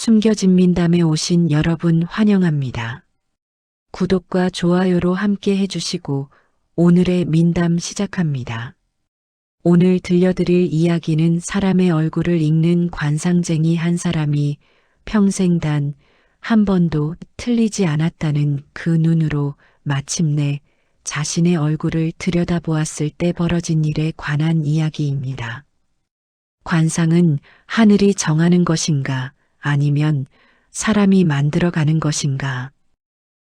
숨겨진 민담에 오신 여러분 환영합니다. 구독과 좋아요로 함께 해주시고 오늘의 민담 시작합니다. 오늘 들려드릴 이야기는 사람의 얼굴을 읽는 관상쟁이 한 사람이 평생 단 한 번도 틀리지 않았다는 그 눈으로 마침내 자신의 얼굴을 들여다보았을 때 벌어진 일에 관한 이야기입니다. 관상은 하늘이 정하는 것인가 아니면 사람이 만들어가는 것인가?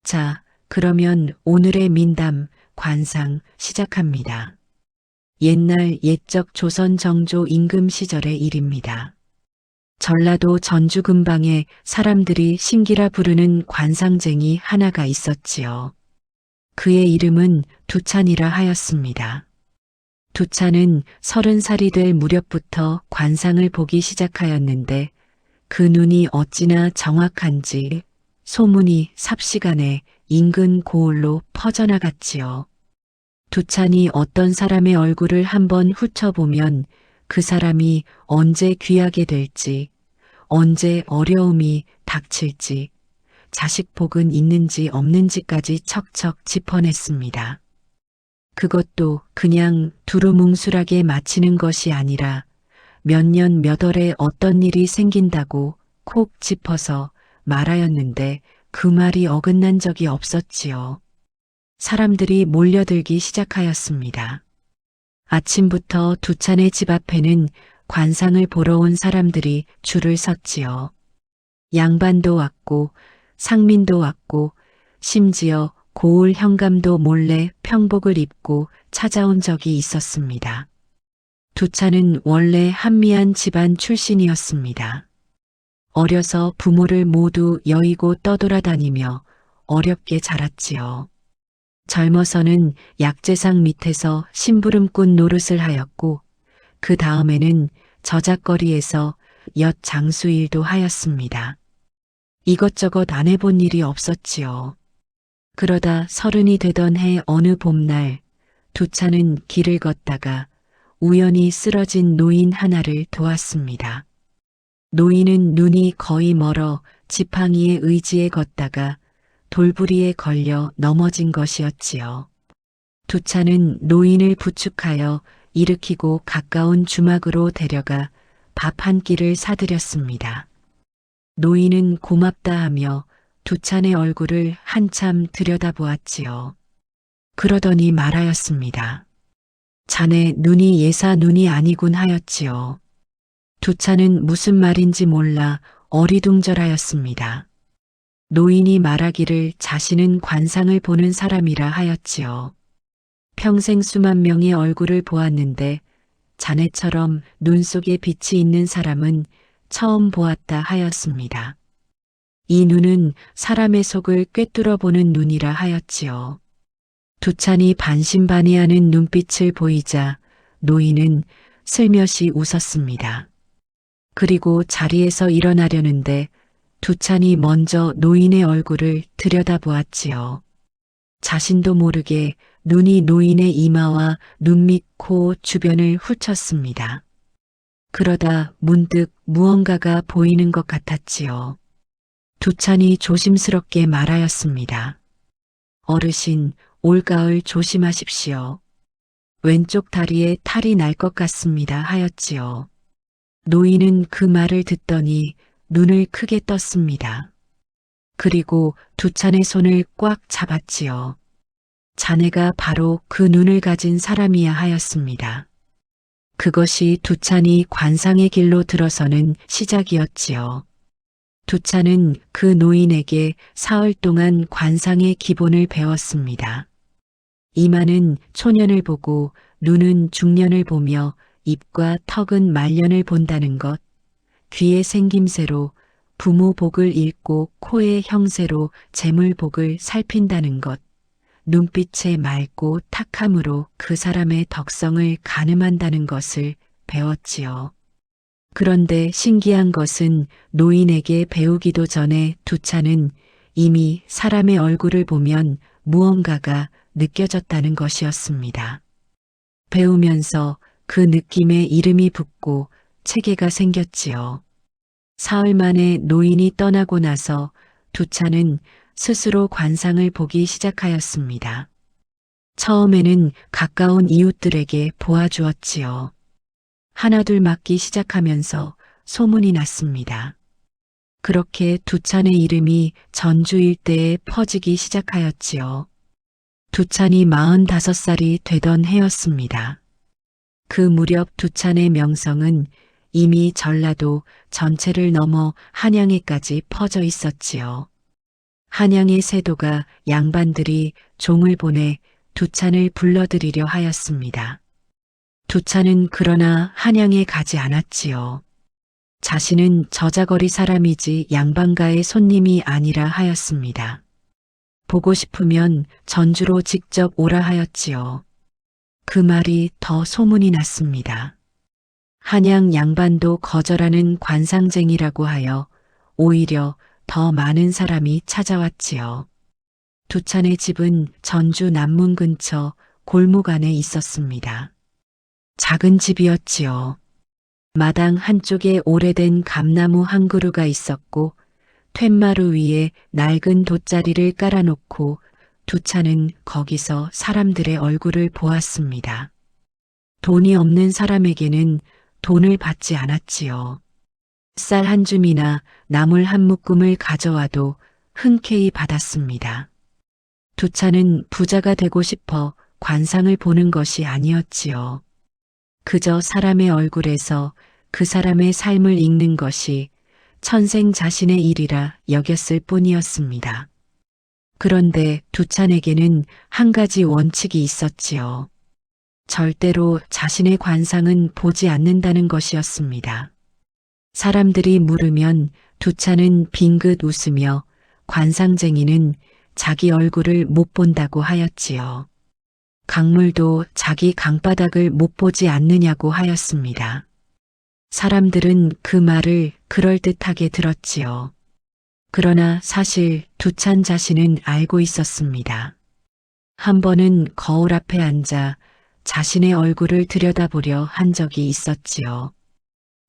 자, 그러면 오늘의 민담 관상 시작합니다. 옛날 옛적 조선 정조 임금 시절의 일입니다. 전라도 전주 근방에 사람들이 신기라 부르는 관상쟁이 하나가 있었지요. 그의 이름은 두찬이라 하였습니다. 두찬은 30살이 될 무렵부터 관상을 보기 시작하였는데 그 눈이 어찌나 정확한지 소문이 삽시간에 인근 고을로 퍼져나갔지요. 두찬이 어떤 사람의 얼굴을 한번 훑어보면 그 사람이 언제 귀하게 될지, 언제 어려움이 닥칠지, 자식 복은 있는지 없는지까지 척척 짚어냈습니다. 그것도 그냥 두루뭉술하게 마치는 것이 아니라 몇 년 몇 월에 어떤 일이 생긴다고 콕 짚어서 말하였는데 그 말이 어긋난 적이 없었지요. 사람들이 몰려들기 시작하였습니다. 아침부터 두찬의 집 앞에는 관상을 보러 온 사람들이 줄을 섰지요. 양반도 왔고 상민도 왔고 심지어 고을 현감도 몰래 평복을 입고 찾아온 적이 있었습니다. 두찬은 원래 한미한 집안 출신이었습니다. 어려서 부모를 모두 여의고 떠돌아다니며 어렵게 자랐지요. 젊어서는 약재상 밑에서 심부름꾼 노릇을 하였고 그 다음에는 저작거리에서 엿 장수일도 하였습니다. 이것저것 안 해본 일이 없었지요. 그러다 30이 되던 해 어느 봄날 두찬은 길을 걷다가 우연히 쓰러진 노인 하나를 도왔습니다. 노인은 눈이 거의 멀어 지팡이의 의지에 걷다가 돌부리에 걸려 넘어진 것이었지요. 두찬은 노인을 부축하여 일으키고 가까운 주막으로 데려가 밥 한 끼를 사드렸습니다. 노인은 고맙다 하며 두찬의 얼굴을 한참 들여다보았지요. 그러더니 말하였습니다. 자네 눈이 예사 눈이 아니군 하였지요. 두찬은 무슨 말인지 몰라 어리둥절하였습니다. 노인이 말하기를 자신은 관상을 보는 사람이라 하였지요. 평생 수만 명의 얼굴을 보았는데 자네처럼 눈 속에 빛이 있는 사람은 처음 보았다 하였습니다. 이 눈은 사람의 속을 꿰뚫어 보는 눈이라 하였지요. 두찬이 반신반의하는 눈빛을 보이자 노인은 슬며시 웃었습니다. 그리고 자리에서 일어나려는데 두찬이 먼저 노인의 얼굴을 들여다보았지요. 자신도 모르게 눈이 노인의 이마와 눈 밑, 코 주변을 훑었습니다. 그러다 문득 무언가가 보이는 것 같았지요. 두찬이 조심스럽게 말하였습니다. 어르신, 올가을 조심하십시오. 왼쪽 다리에 탈이 날 것 같습니다 하였지요. 노인은 그 말을 듣더니 눈을 크게 떴습니다. 그리고 두찬의 손을 꽉 잡았지요. 자네가 바로 그 눈을 가진 사람이야 하였습니다. 그것이 두찬이 관상의 길로 들어서는 시작이었지요. 두찬은 그 노인에게 사흘 동안 관상의 기본을 배웠습니다. 이마는 초년을 보고 눈은 중년을 보며 입과 턱은 말년을 본다는 것, 귀의 생김새로 부모 복을 읽고 코의 형세로 재물 복을 살핀다는 것, 눈빛의 맑고 탁함으로 그 사람의 덕성을 가늠한다는 것을 배웠지요. 그런데 신기한 것은 노인에게 배우기도 전에 두찬은 이미 사람의 얼굴을 보면 무언가가 느껴졌다는 것이었습니다. 배우면서 그 느낌에 이름이 붙고 체계가 생겼지요. 사흘 만에 노인이 떠나고 나서 두차는 스스로 관상을 보기 시작하였습니다. 처음에는 가까운 이웃들에게 보아주었지요. 하나둘 맡기 시작하면서 소문이 났습니다. 그렇게 두찬의 이름이 전주 일대에 퍼지기 시작하였지요. 두찬이 45살이 되던 해였습니다. 그 무렵 두찬의 명성은 이미 전라도 전체를 넘어 한양에까지 퍼져 있었지요. 한양의 세도가 양반들이 종을 보내 두찬을 불러들이려 하였습니다. 두찬은 그러나 한양에 가지 않았지요. 자신은 저자거리 사람이지 양반가의 손님이 아니라 하였습니다. 보고 싶으면 전주로 직접 오라 하였지요. 그 말이 더 소문이 났습니다. 한양 양반도 거절하는 관상쟁이라고 하여 오히려 더 많은 사람이 찾아왔지요. 두찬의 집은 전주 남문 근처 골목 안에 있었습니다. 작은 집이었지요. 마당 한쪽에 오래된 감나무 한 그루가 있었고 툇마루 위에 낡은 돗자리를 깔아놓고 두찬은 거기서 사람들의 얼굴을 보았습니다. 돈이 없는 사람에게는 돈을 받지 않았지요. 쌀 한 줌이나 나물 한 묶음을 가져와도 흔쾌히 받았습니다. 두찬은 부자가 되고 싶어 관상을 보는 것이 아니었지요. 그저 사람의 얼굴에서 그 사람의 삶을 읽는 것이 천생 자신의 일이라 여겼을 뿐이었습니다. 그런데 두찬에게는 한 가지 원칙이 있었지요. 절대로 자신의 관상은 보지 않는다는 것이었습니다. 사람들이 물으면 두찬은 빙긋 웃으며 관상쟁이는 자기 얼굴을 못 본다고 하였지요. 강물도 자기 강바닥을 못 보지 않느냐고 하였습니다. 사람들은 그 말을 그럴듯하게 들었지요. 그러나 사실 두찬 자신은 알고 있었습니다. 한 번은 거울 앞에 앉아 자신의 얼굴을 들여다보려 한 적이 있었지요.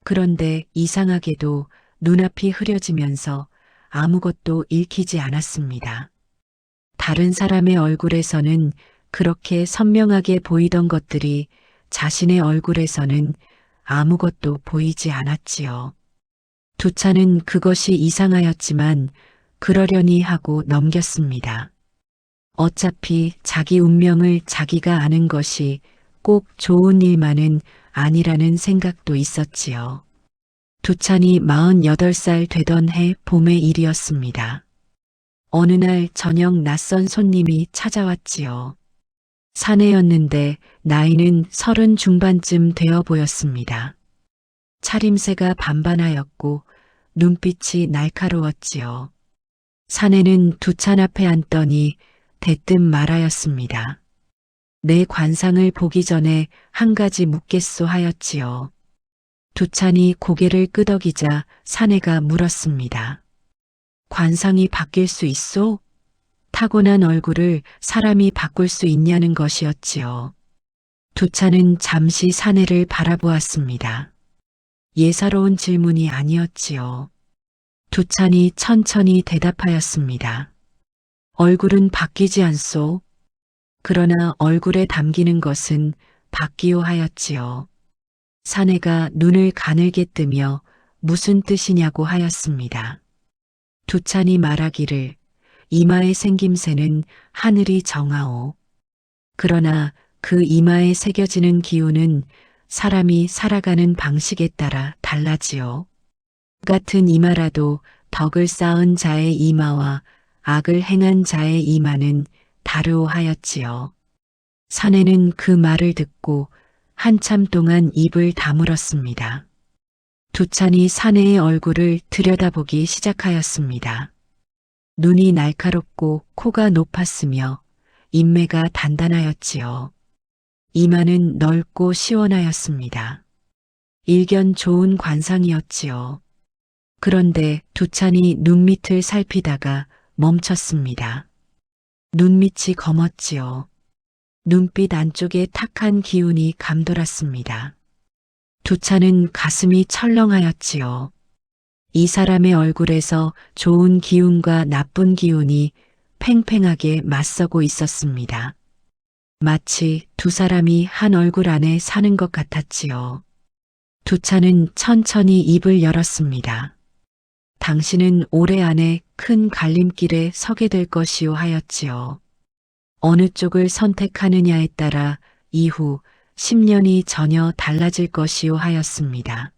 그런데 이상하게도 눈앞이 흐려지면서 아무것도 읽히지 않았습니다. 다른 사람의 얼굴에서는 그렇게 선명하게 보이던 것들이 자신의 얼굴에서는 아무것도 보이지 않았지요. 두찬은 그것이 이상하였지만 그러려니 하고 넘겼습니다. 어차피 자기 운명을 자기가 아는 것이 꼭 좋은 일만은 아니라는 생각도 있었지요. 두찬이 48살 되던 해 봄의 일이었습니다. 어느 날 저녁 낯선 손님이 찾아왔지요. 사내였는데 나이는 30 중반쯤 되어 보였습니다. 차림새가 반반하였고 눈빛이 날카로웠지요. 사내는 두찬 앞에 앉더니 대뜸 말하였습니다. 내 관상을 보기 전에 한 가지 묻겠소 하였지요. 두찬이 고개를 끄덕이자 사내가 물었습니다. 관상이 바뀔 수 있소? 타고난 얼굴을 사람이 바꿀 수 있냐는 것이었지요. 두찬은 잠시 사내를 바라보았습니다. 예사로운 질문이 아니었지요. 두찬이 천천히 대답하였습니다. 얼굴은 바뀌지 않소. 그러나 얼굴에 담기는 것은 바뀌오 하였지요. 사내가 눈을 가늘게 뜨며 무슨 뜻이냐고 하였습니다. 두찬이 말하기를 이마의 생김새는 하늘이 정하오. 그러나 그 이마에 새겨지는 기운은 사람이 살아가는 방식에 따라 달라지오. 같은 이마라도 덕을 쌓은 자의 이마와 악을 행한 자의 이마는 다르오 하였지요. 사내는 그 말을 듣고 한참 동안 입을 다물었습니다. 두찬이 사내의 얼굴을 들여다보기 시작하였습니다. 눈이 날카롭고 코가 높았으며 인매가 단단하였지요. 이마는 넓고 시원하였습니다. 일견 좋은 관상이었지요. 그런데 두찬이 눈밑을 살피다가 멈췄습니다. 눈밑이 검었지요. 눈빛 안쪽에 탁한 기운이 감돌았습니다. 두찬은 가슴이 철렁하였지요. 이 사람의 얼굴에서 좋은 기운과 나쁜 기운이 팽팽하게 맞서고 있었습니다. 마치 두 사람이 한 얼굴 안에 사는 것 같았지요. 두차는 천천히 입을 열었습니다. 당신은 올해 안에 큰 갈림길에 서게 될 것이요 하였지요. 어느 쪽을 선택하느냐에 따라 이후 10년이 전혀 달라질 것이요 하였습니다.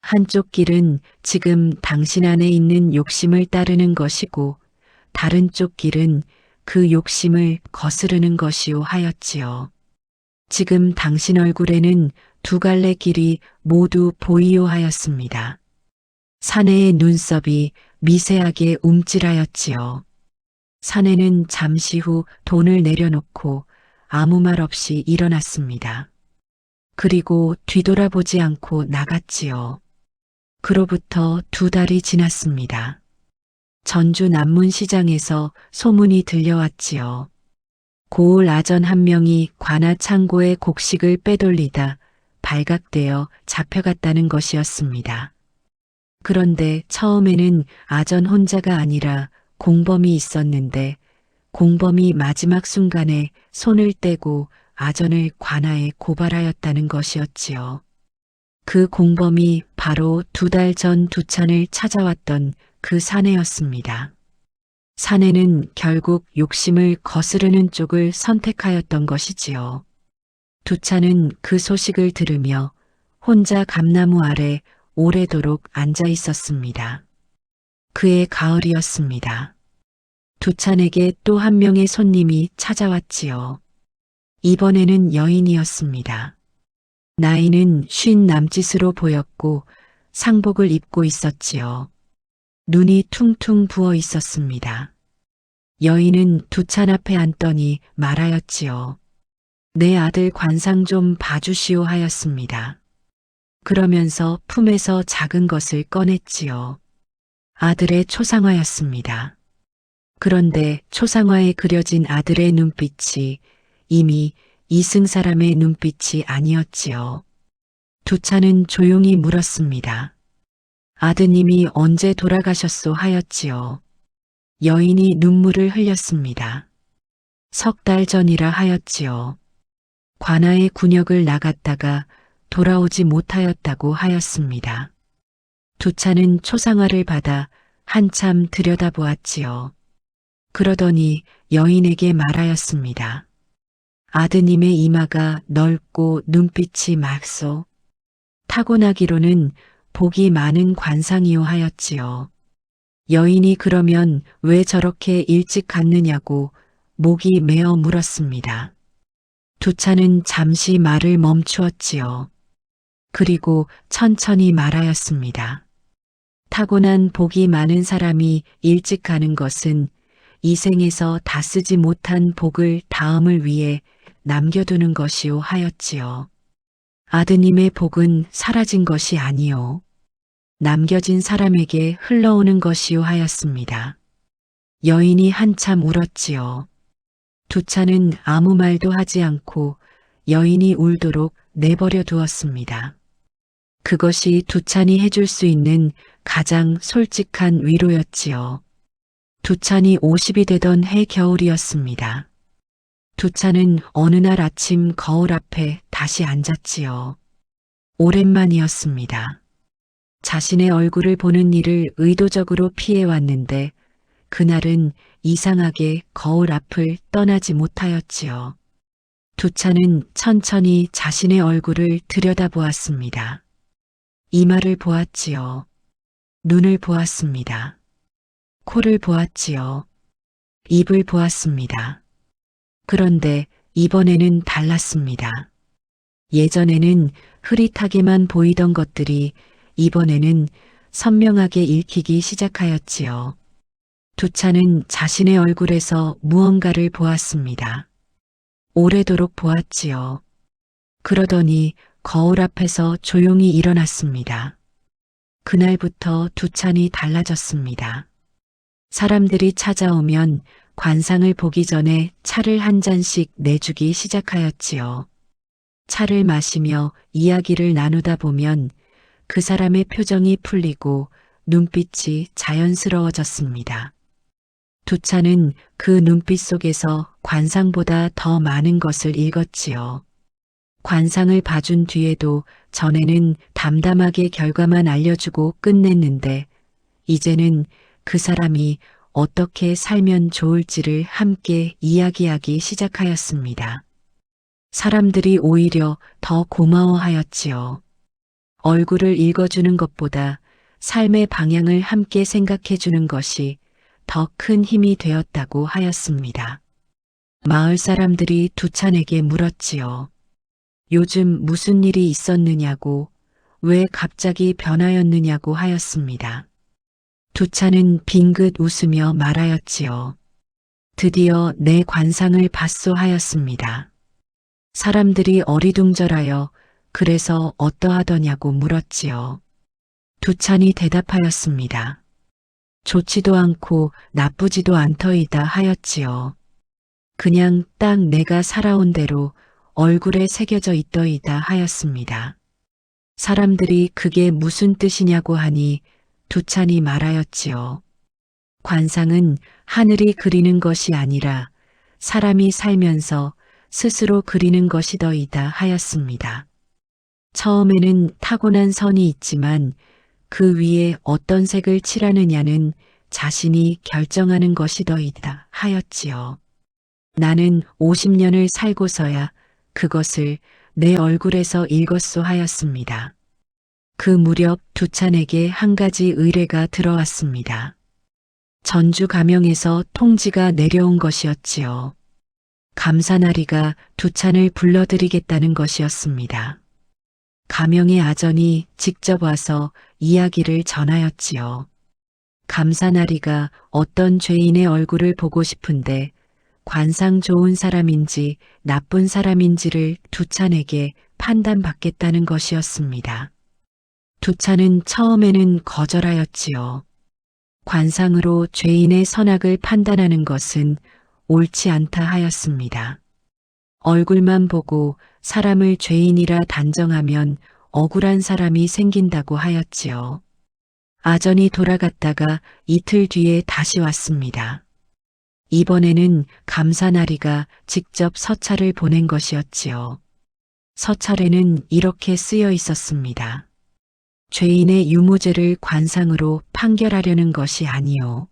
한쪽 길은 지금 당신 안에 있는 욕심을 따르는 것이고 다른 쪽 길은 그 욕심을 거스르는 것이요 하였지요. 지금 당신 얼굴에는 두 갈래 길이 모두 보이요 하였습니다. 사내의 눈썹이 미세하게 움찔하였지요. 사내는 잠시 후 돈을 내려놓고 아무 말 없이 일어났습니다. 그리고 뒤돌아보지 않고 나갔지요. 그로부터 2달이 지났습니다. 전주 남문시장에서 소문이 들려왔지요. 고을 아전 한 명이 관아 창고에 곡식을 빼돌리다 발각되어 잡혀갔다는 것이었습니다. 그런데 처음에는 아전 혼자가 아니라 공범이 있었는데 공범이 마지막 순간에 손을 떼고 아전을 관아에 고발하였다는 것이었지요. 그 공범이 바로 2달 전 두찬을 찾아왔던 그 사내였습니다. 사내는 결국 욕심을 거스르는 쪽을 선택하였던 것이지요. 두찬은 그 소식을 들으며 혼자 감나무 아래 오래도록 앉아 있었습니다. 그의 가을이었습니다. 두찬에게 또 한 명의 손님이 찾아왔지요. 이번에는 여인이었습니다. 나이는 50 남짓으로 보였고 상복을 입고 있었지요. 눈이 퉁퉁 부어 있었습니다. 여인은 두찬 앞에 앉더니 말하였지요. 내 아들 관상 좀 봐주시오 하였습니다. 그러면서 품에서 작은 것을 꺼냈지요. 아들의 초상화였습니다. 그런데 초상화에 그려진 아들의 눈빛이 이미 이승 사람의 눈빛이 아니었지요. 두찬은 조용히 물었습니다. 아드님이 언제 돌아가셨소 하였지요. 여인이 눈물을 흘렸습니다. 3달 전이라 하였지요. 관아의 군역을 나갔다가 돌아오지 못하였다고 하였습니다. 두찬은 초상화를 받아 한참 들여다보았지요. 그러더니 여인에게 말하였습니다. 아드님의 이마가 넓고 눈빛이 맑소. 타고나기로는 복이 많은 관상이요 하였지요. 여인이 그러면 왜 저렇게 일찍 갔느냐고 목이 메어 물었습니다. 두찬은 잠시 말을 멈추었지요. 그리고 천천히 말하였습니다. 타고난 복이 많은 사람이 일찍 가는 것은 이 생에서 다 쓰지 못한 복을 다음을 위해 남겨두는 것이요 하였지요. 아드님의 복은 사라진 것이 아니요. 남겨진 사람에게 흘러오는 것이요 하였습니다. 여인이 한참 울었지요. 두찬은 아무 말도 하지 않고 여인이 울도록 내버려 두었습니다. 그것이 두찬이 해줄 수 있는 가장 솔직한 위로였지요. 두찬이 50이 되던 해 겨울이었습니다. 두찬은 어느 날 아침 거울 앞에 다시 앉았지요. 오랜만이었습니다. 자신의 얼굴을 보는 일을 의도적으로 피해왔는데 그날은 이상하게 거울 앞을 떠나지 못하였지요. 두찬은 천천히 자신의 얼굴을 들여다보았습니다. 이마를 보았지요. 눈을 보았습니다. 코를 보았지요. 입을 보았습니다. 그런데 이번에는 달랐습니다. 예전에는 흐릿하게만 보이던 것들이 이번에는 선명하게 읽히기 시작하였지요. 두찬은 자신의 얼굴에서 무언가를 보았습니다. 오래도록 보았지요. 그러더니 거울 앞에서 조용히 일어났습니다. 그날부터 두찬이 달라졌습니다. 사람들이 찾아오면 관상을 보기 전에 차를 한 잔씩 내주기 시작하였지요. 차를 마시며 이야기를 나누다 보면 그 사람의 표정이 풀리고 눈빛이 자연스러워졌습니다. 두차는 그 눈빛 속에서 관상보다 더 많은 것을 읽었지요. 관상을 봐준 뒤에도 전에는 담담하게 결과만 알려주고 끝냈는데 이제는 그 사람이 어떻게 살면 좋을지를 함께 이야기하기 시작하였습니다. 사람들이 오히려 더 고마워하였지요. 얼굴을 읽어주는 것보다 삶의 방향을 함께 생각해주는 것이 더 큰 힘이 되었다고 하였습니다. 마을 사람들이 두찬에게 물었지요. 요즘 무슨 일이 있었느냐고, 왜 갑자기 변하였느냐고 하였습니다. 두찬은 빙긋 웃으며 말하였지요. 드디어 내 관상을 봤소 하였습니다. 사람들이 어리둥절하여 그래서 어떠하더냐고 물었지요. 두찬이 대답하였습니다. 좋지도 않고 나쁘지도 않더이다 하였지요. 그냥 딱 내가 살아온 대로 얼굴에 새겨져 있더이다 하였습니다. 사람들이 그게 무슨 뜻이냐고 하니 두찬이 말하였지요. 관상은 하늘이 그리는 것이 아니라 사람이 살면서 스스로 그리는 것이더이다 하였습니다. 처음에는 타고난 선이 있지만 그 위에 어떤 색을 칠하느냐는 자신이 결정하는 것이더이다 하였지요. 나는 50년을 살고서야 그것을 내 얼굴에서 읽었소 하였습니다. 그 무렵 두찬에게 한 가지 의뢰가 들어왔습니다. 전주 가명에서 통지가 내려온 것이었지요. 감사나리가 두찬을 불러드리겠다는 것이었습니다. 가명의 아전이 직접 와서 이야기를 전하였지요. 감사나리가 어떤 죄인의 얼굴을 보고 싶은데 관상 좋은 사람인지 나쁜 사람인지를 두찬에게 판단받겠다는 것이었습니다. 두찬은 처음에는 거절하였지요. 관상으로 죄인의 선악을 판단하는 것은 옳지 않다 하였습니다. 얼굴만 보고 사람을 죄인이라 단정하면 억울한 사람이 생긴다고 하였지요. 아전이 돌아갔다가 이틀 뒤에 다시 왔습니다. 이번에는 감사나리가 직접 서찰을 보낸 것이었지요. 서찰에는 이렇게 쓰여 있었습니다. 죄인의 유무죄를 관상으로 판결하려는 것이 아니요.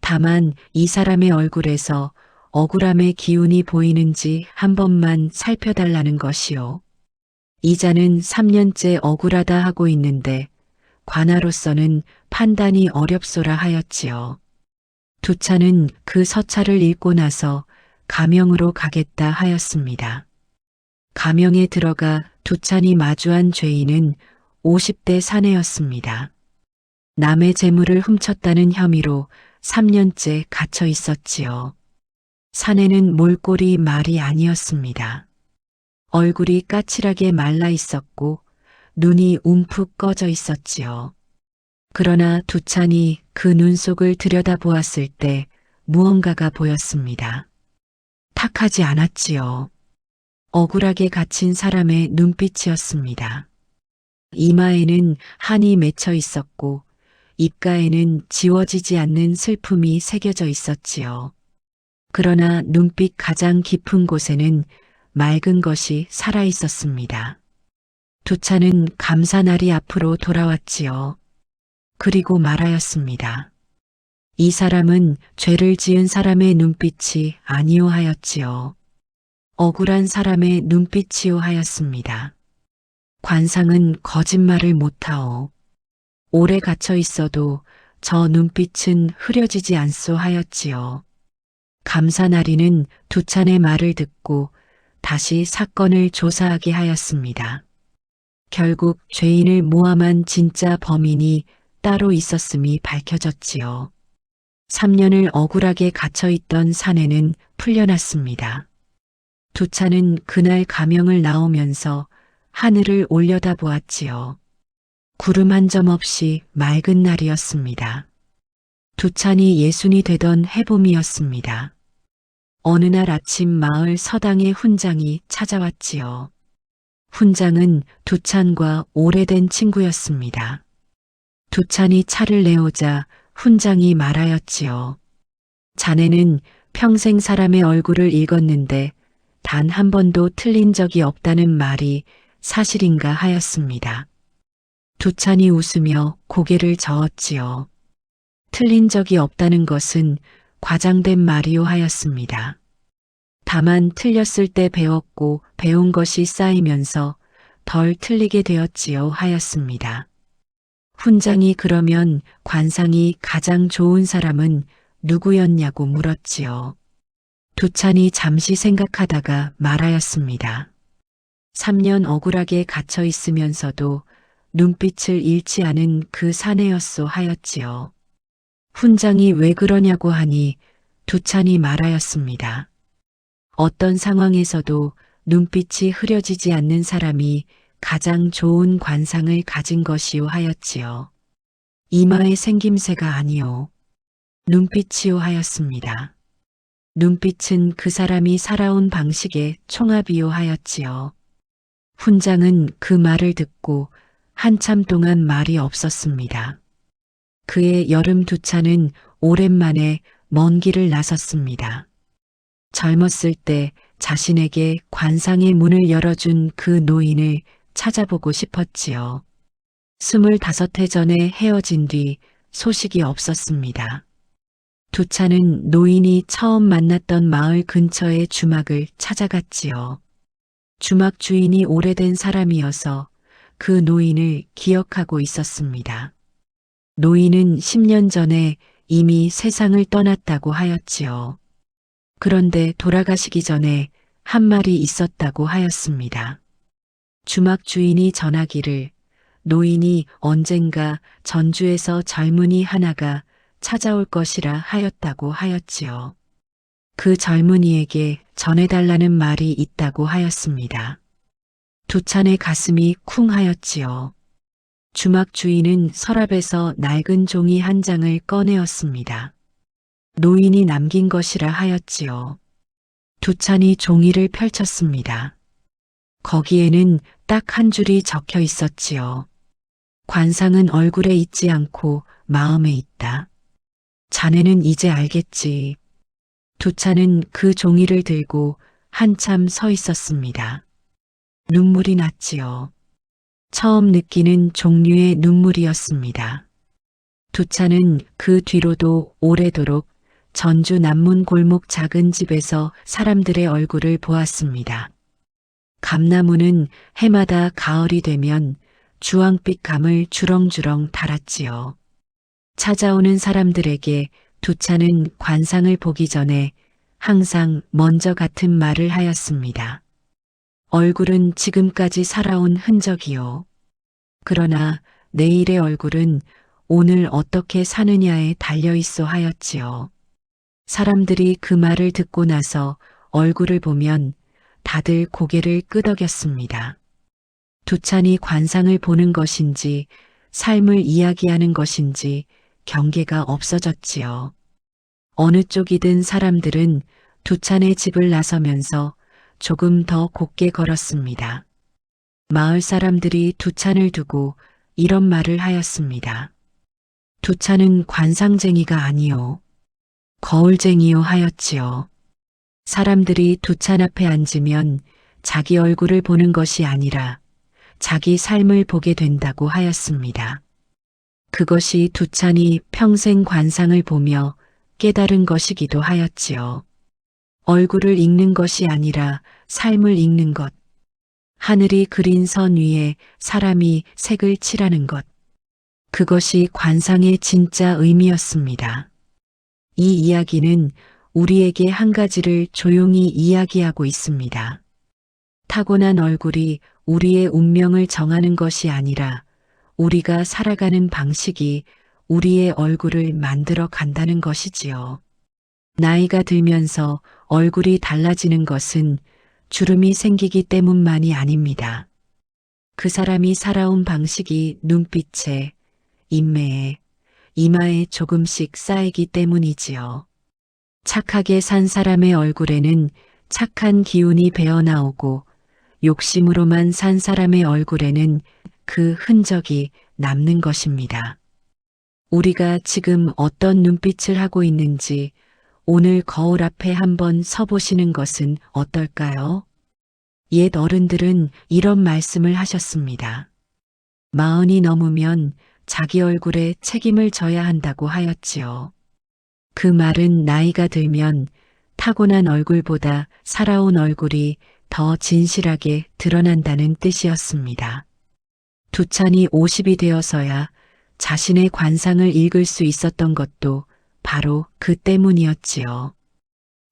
다만 이 사람의 얼굴에서 억울함의 기운이 보이는지 한 번만 살펴달라는 것이요. 이자는 3년째 억울하다 하고 있는데 관아로서는 판단이 어렵소라 하였지요. 두차는 그 서찰을 읽고 나서 가명으로 가겠다 하였습니다. 가명에 들어가 두찬이 마주한 죄인은 50대 사내였습니다. 남의 재물을 훔쳤다는 혐의로 3년째 갇혀 있었지요. 사내는 몰골이 말이 아니었습니다. 얼굴이 까칠하게 말라 있었고 눈이 움푹 꺼져 있었지요. 그러나 두찬이 그 눈 속을 들여다보았을 때 무언가가 보였습니다. 탁하지 않았지요. 억울하게 갇힌 사람의 눈빛이었습니다. 이마에는 한이 맺혀 있었고 입가에는 지워지지 않는 슬픔이 새겨져 있었지요. 그러나 눈빛 가장 깊은 곳에는 맑은 것이 살아 있었습니다. 두차는 감사날이 앞으로 돌아왔지요. 그리고 말하였습니다. 이 사람은 죄를 지은 사람의 눈빛이 아니오 하였지요. 억울한 사람의 눈빛이오 하였습니다. 관상은 거짓말을 못하오. 오래 갇혀 있어도 저 눈빛은 흐려지지 않소 하였지요. 감사나리는 두찬의 말을 듣고 다시 사건을 조사하게 하였습니다. 결국 죄인을 모함한 진짜 범인이 따로 있었음이 밝혀졌지요. 3년을 억울하게 갇혀있던 사내는 풀려났습니다. 두차는 그날 가명을 나오면서 하늘을 올려다보았지요. 구름 한 점 없이 맑은 날이었습니다. 두찬이 예순이 되던 해봄이었습니다. 어느 날 아침 마을 서당의 훈장이 찾아왔지요. 훈장은 두찬과 오래된 친구였습니다. 두찬이 차를 내오자 훈장이 말하였지요. 자네는 평생 사람의 얼굴을 읽었는데 단 한 번도 틀린 적이 없다는 말이 사실인가 하였습니다. 두찬이 웃으며 고개를 저었지요. 틀린 적이 없다는 것은 과장된 말이요 하였습니다. 다만 틀렸을 때 배웠고 배운 것이 쌓이면서 덜 틀리게 되었지요 하였습니다. 훈장이 그러면 관상이 가장 좋은 사람은 누구였냐고 물었지요. 두찬이 잠시 생각하다가 말하였습니다. 3년 억울하게 갇혀 있으면서도 눈빛을 잃지 않은 그 사내였소 하였지요. 훈장이 왜 그러냐고 하니 두찬이 말하였습니다. 어떤 상황에서도 눈빛이 흐려지지 않는 사람이 가장 좋은 관상을 가진 것이요 하였지요. 이마의 생김새가 아니요. 눈빛이요 하였습니다. 눈빛은 그 사람이 살아온 방식의 총합이요 하였지요. 훈장은 그 말을 듣고 한참 동안 말이 없었습니다. 그의 여름 두찬은 오랜만에 먼 길을 나섰습니다. 젊었을 때 자신에게 관상의 문을 열어준 그 노인을 찾아보고 싶었지요. 25해 전에 헤어진 뒤 소식이 없었습니다. 두찬은 노인이 처음 만났던 마을 근처의 주막을 찾아갔지요. 주막 주인이 오래된 사람이어서 그 노인을 기억하고 있었습니다. 노인은 10년 전에 이미 세상을 떠났다고 하였지요. 그런데 돌아가시기 전에 한 말이 있었다고 하였습니다. 주막 주인이 전하기를 노인이 언젠가 전주에서 젊은이 하나가 찾아올 것이라 하였다고 하였지요. 그 젊은이에게 전해달라는 말이 있다고 하였습니다. 두찬의 가슴이 쿵 하였지요. 주막 주인은 서랍에서 낡은 종이 한 장을 꺼내었습니다. 노인이 남긴 것이라 하였지요. 두찬이 종이를 펼쳤습니다. 거기에는 딱 한 줄이 적혀 있었지요. 관상은 얼굴에 있지 않고 마음에 있다. 자네는 이제 알겠지. 두찬은 그 종이를 들고 한참 서 있었습니다. 눈물이 났지요. 처음 느끼는 종류의 눈물이었습니다. 두찬은 그 뒤로도 오래도록 전주 남문 골목 작은 집에서 사람들의 얼굴을 보았습니다. 감나무는 해마다 가을이 되면 주황빛 감을 주렁주렁 달았지요. 찾아오는 사람들에게 두찬은 관상을 보기 전에 항상 먼저 같은 말을 하였습니다. 얼굴은 지금까지 살아온 흔적이요. 그러나 내일의 얼굴은 오늘 어떻게 사느냐에 달려있어 하였지요. 사람들이 그 말을 듣고 나서 얼굴을 보면 다들 고개를 끄덕였습니다. 두찬이 관상을 보는 것인지 삶을 이야기하는 것인지 경계가 없어졌지요. 어느 쪽이든 사람들은 두찬의 집을 나서면서 조금 더 곱게 걸었습니다. 마을 사람들이 두찬을 두고 이런 말을 하였습니다. 두찬은 관상쟁이가 아니요. 거울쟁이요 하였지요. 사람들이 두찬 앞에 앉으면 자기 얼굴을 보는 것이 아니라 자기 삶을 보게 된다고 하였습니다. 그것이 두찬이 평생 관상을 보며 깨달은 것이기도 하였지요. 얼굴을 읽는 것이 아니라 삶을 읽는 것. 하늘이 그린 선 위에 사람이 색을 칠하는 것. 그것이 관상의 진짜 의미였습니다. 이 이야기는 우리에게 한 가지를 조용히 이야기하고 있습니다. 타고난 얼굴이 우리의 운명을 정하는 것이 아니라 우리가 살아가는 방식이 우리의 얼굴을 만들어 간다는 것이지요. 나이가 들면서 얼굴이 달라지는 것은 주름이 생기기 때문만이 아닙니다. 그 사람이 살아온 방식이 눈빛에, 인매에, 이마에 조금씩 쌓이기 때문이지요. 착하게 산 사람의 얼굴에는 착한 기운이 배어나오고 욕심으로만 산 사람의 얼굴에는 그 흔적이 남는 것입니다. 우리가 지금 어떤 눈빛을 하고 있는지 오늘 거울 앞에 한번 서보시는 것은 어떨까요? 옛 어른들은 이런 말씀을 하셨습니다. 마흔이 넘으면 자기 얼굴에 책임을 져야 한다고 하였지요. 그 말은 나이가 들면 타고난 얼굴보다 살아온 얼굴이 더 진실하게 드러난다는 뜻이었습니다. 두찬이 50이 되어서야 자신의 관상을 읽을 수 있었던 것도 바로 그 때문이었지요.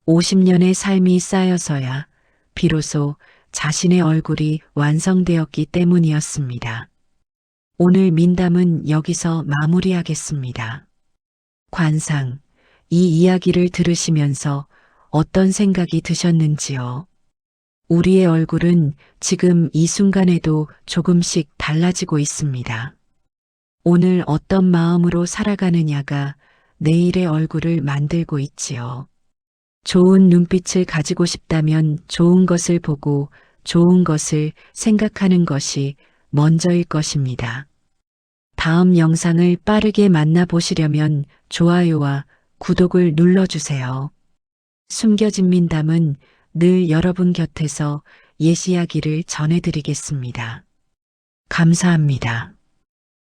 50년의 삶이 쌓여서야 비로소 자신의 얼굴이 완성되었기 때문이었습니다. 오늘 민담은 여기서 마무리하겠습니다. 관상, 이 이야기를 들으시면서 어떤 생각이 드셨는지요? 우리의 얼굴은 지금 이 순간에도 조금씩 달라지고 있습니다. 오늘 어떤 마음으로 살아가느냐가 내일의 얼굴을 만들고 있지요. 좋은 눈빛을 가지고 싶다면 좋은 것을 보고 좋은 것을 생각하는 것이 먼저일 것입니다. 다음 영상을 빠르게 만나보시려면 좋아요와 구독을 눌러주세요. 숨겨진 민담은 늘 여러분 곁에서 옛 이야기를 전해드리겠습니다. 감사합니다.